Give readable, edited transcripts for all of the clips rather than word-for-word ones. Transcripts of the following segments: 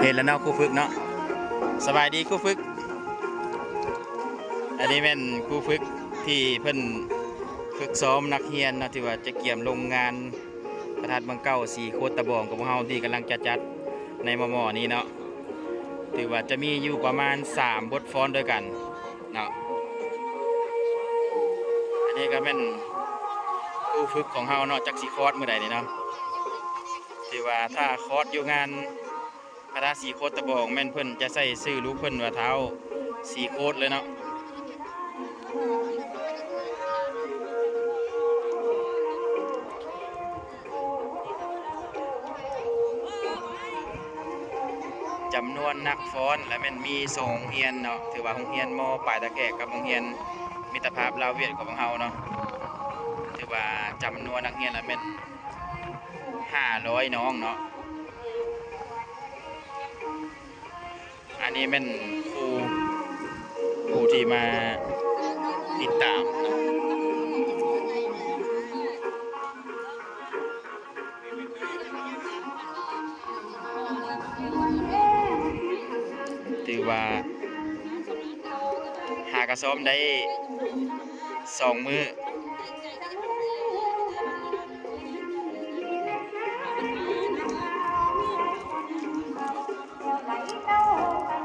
เห็นแล้วเนาะครูฝึกเนาะสบายดีครูฝึกอันนี้เป็นครูฝึกที่เพิ่นฝึกซ้อมนักเรียนเนาะที่ว่าจะเกี่ยมโรงงานประทัดบังเก้าสีโคตรตะบองของพวกเราที่กำลังจะจัดในมอนี้เนาะถือว่าจะมีอยู่ประมาณ3บทฟ้อนด้วยกันเนาะอันนี้ก็เป็นครูฝึกของเราเนาะจักสีคอร์สเมื่อใดนี่เนาะถือว่าถ้าคอร์สอยู่งานพระธาตุสีโคตรตะบองแม่นเพิ่นจะใส่ซื้อลูกเพิ่นว่าเท้าสีโคตรเลยเนาะจำนวนนักฟ้อนและมันมี2โรงเรียนเนาะถือว่าโรงเรียนม.ปลายตะแกกับโรงเรียนมิตรภาพลาวเวียดของเราเนาะถือว่าจำนวนนักเรียนและเป็น500น้องเนาะอันนี้เป็นครูที่มาติดตามถือว่าหากระซ้อมได้2 มื้อ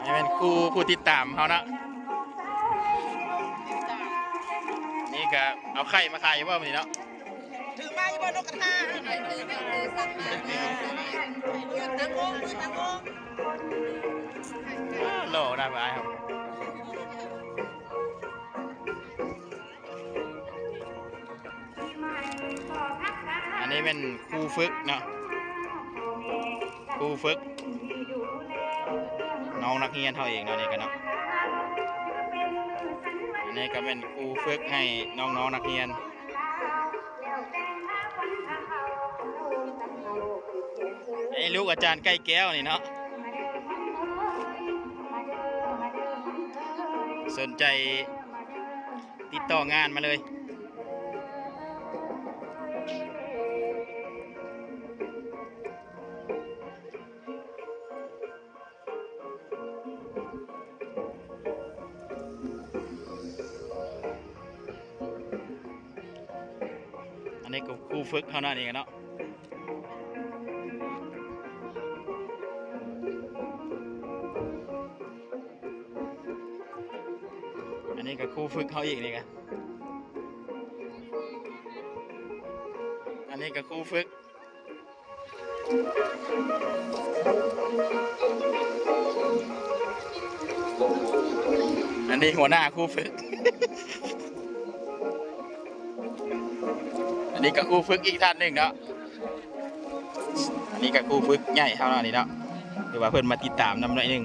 นี่เป็นครูผู้ติดตามเขานะนี่ก็เอาไข่มาขายอยู่ว่ามันนี่เนาะถือไม้บนนกกระทาถือไม่ถือสั่งมาตั้งวงตั้งวงโหลได้ไหมครับอันนี้เป็นครูฝึกเนาะครูฝึกน้องนักเรียนเท่าเองเนาะนี่กันเนาะอันนี้ก็เป็นครูฝึกให้น้องนักเรียนไอ้ลูกอาจารย์ใกล้แก้วนี่เนาะสนใจติดต่องานมาเลยอันนี้ก็ครูฝึกเท่านั้นเองเนาะอันนี้ก็ครูฝึกเขาอีกนี่กันอันนี้ก็ครูฝึกอันนี้หัวหน้าครูฝึกอันนี้ก็ครูฝึกอีกท่านหนึ่งเนาะอันนี้ก็ครูฝึกใหญ่เท่านั้นนี่เนาะหรือว่าเพิ่นมาติดตามนำหน่อยหนึ่ง